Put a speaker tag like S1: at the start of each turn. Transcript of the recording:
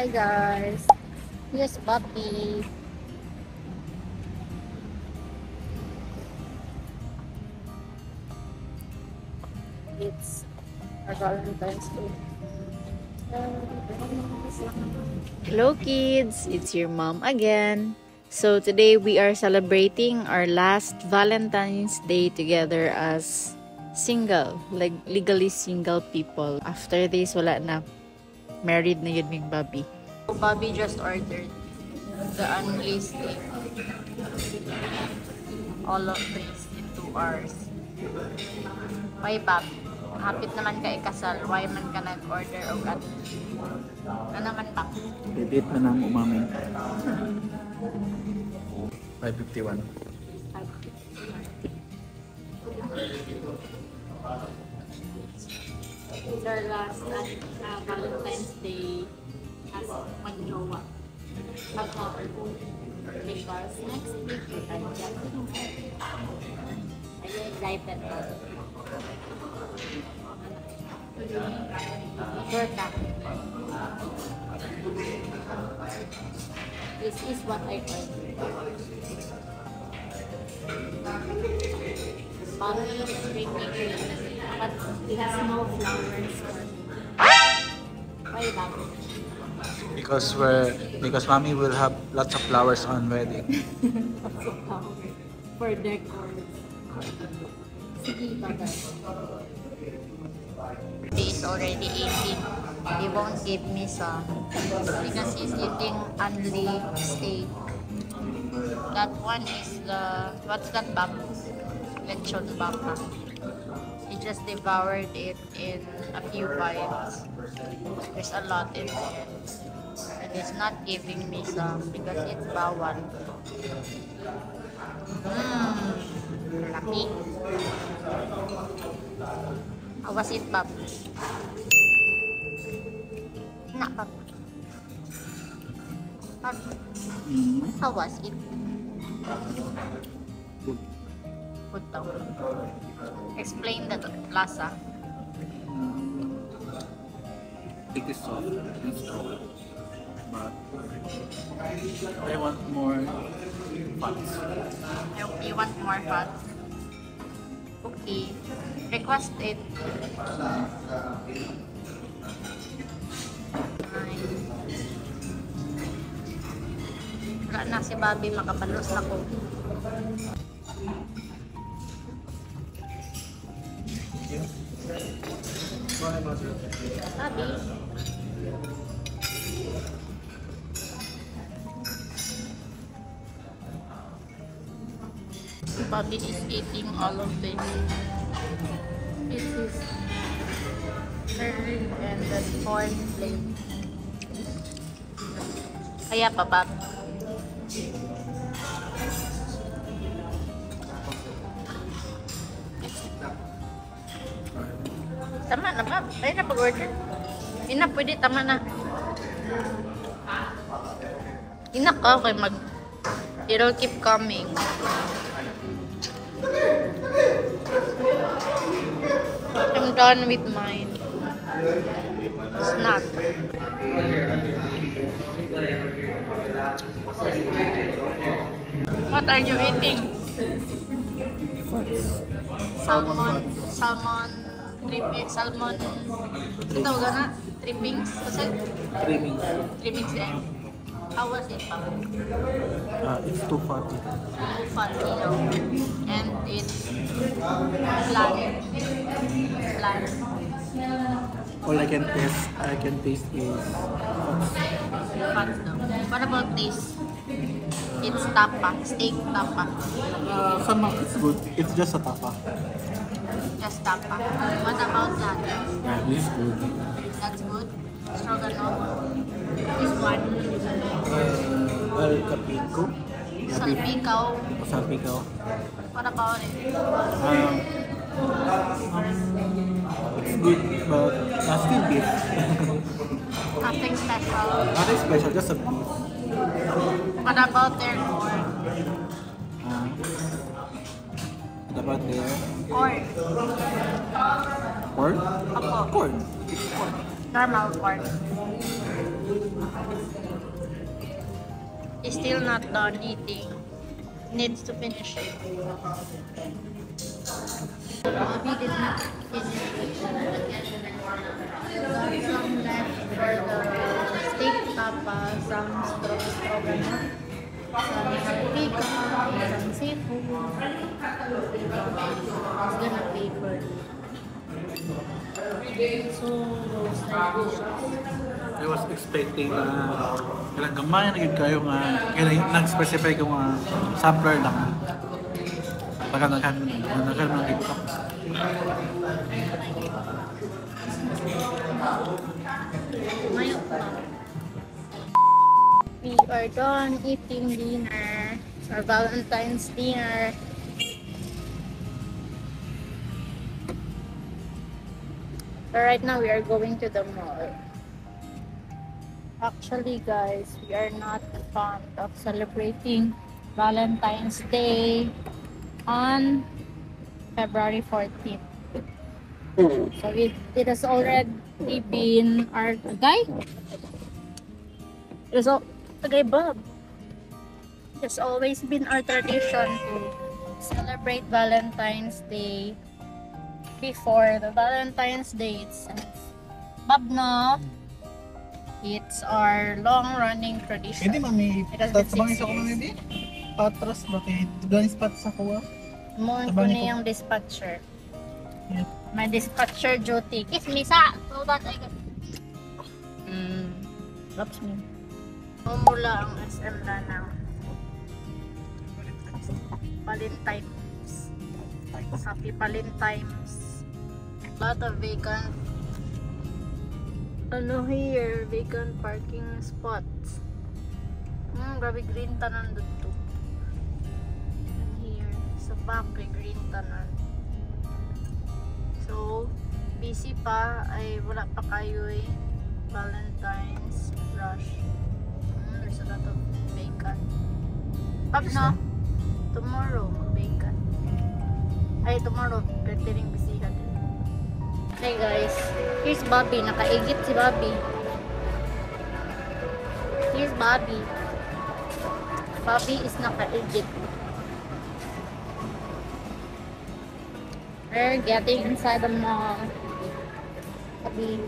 S1: Hi guys. Here's Bobby. It's our Valentine's Day.
S2: Hello kids, it's your mom again. So today we are celebrating our last Valentine's Day together as single, like legally single people. After this, wala na. Married na yun yung Bobby. So Bobby just ordered the unleashed steak. All of this in 2 hours. Why Bobby? Hapit naman ka ikasal. Why man ka nag-order o at ano man pa?
S3: Edit na ng umamin. 551.
S1: It's our last Valentine's Day as mag-jowa. Because next week we are getting married. Are you excited? Sure ka? This is what I ordered. Mommy is drinking it, but it has no flowers for me. Why that?
S3: Because mommy will have lots of flowers on wedding.
S1: Lots of flowers for decor. Sige, bye-bye.
S2: He is already eating. He won't give me some because he's eating only steak. That one is the, what's that baka? Lechon baka. He just devoured it in a few bites. There's a lot in there. And he's not giving me some because it's bawal. Laki. How was it, Bob? Not Bob. Bob. How was it?
S3: Good.
S2: Good daw. Explain the lasa.
S3: It is soft and strong, but I want more fats.
S2: You want more fat? Okay. Request it. Wala na si Bobby, makapalos na ko. Bobby. Bobby is eating all of this. This is curd and the corn flake. Kaya pa, Bob? Tama na, Bob. Kaya na pag-order. Hindi na, pwede. Tama na. Hindi ka, okay mag... It'll keep coming. I'm done with mine. Snack. What are you eating? Salmon ito tawag na? Trippings? Kasi? Trippings eh. How was it, Papa?
S3: It's too fatty.
S2: Too fatty, no? And it's bland.
S3: All I can taste is
S2: Fats, no? What about this? It's tapa. Steak tapa.
S3: somehow it's good. It's just a tapa.
S2: Just tapa. What about that?
S3: Yeah, this is good.
S2: That's good. Stroganoff. This one.
S3: Al Capico.
S2: Salpicao.
S3: Salpicao.
S2: What about it?
S3: It's good, but still beef.
S2: Nothing special.
S3: Nothing special, just a beef.
S2: What about their corn?
S3: What about their
S2: Corn.
S3: corn?
S2: Apo.
S3: Corn. It's corn.
S2: Normal corn. He's still not done eating. Needs to finish it. Bobby did not finish it. Got some left for the steak tapa, some stroganoff, some paprika, some seafood. He's gonna pay for it. So, those like dishes.
S3: I was expecting na kailang gamay na yun kayo nga nag-specify ko nga sampler lang. Baka nagkaroon ng dito.
S2: We are done eating dinner. Our Valentine's dinner. So right now we are going to the mall. Actually guys, we are not fond of celebrating Valentine's Day on February 14th. So it has already been our guy. It is okay, Bob. It's always been our tradition to celebrate Valentine's Day before the Valentine's Day itself. Bob, no? It's our long-running tradition.
S3: Hindi mami,
S2: It has been
S3: tabang
S2: 6
S3: isa ko
S2: years.
S3: man hindi. Patras ba kay galing spot sa kuha.
S2: Mo ko
S3: Tabang
S2: na
S3: ko.
S2: yung dispatcher.
S3: Yeah.
S2: My dispatcher duty. Kiss me sa! So that I can... Loves me. Mumula ang SM na ng Valentine's. Happy Valentine's. Lot of vacant vacant parking spots. Grabe green tanan dito. And here, sa back green tanan. So, busy pa ay wala pa kayo Valentine's rush. There's a lot of vacant. Pag no, tomorrow vacant. Ay, tomorrow preparing bisihan. Hey guys, here's Bobby. Nakaigit si Bobby. Here's Bobby. Bobby is nakaigit. We're getting inside the mall. Bobby.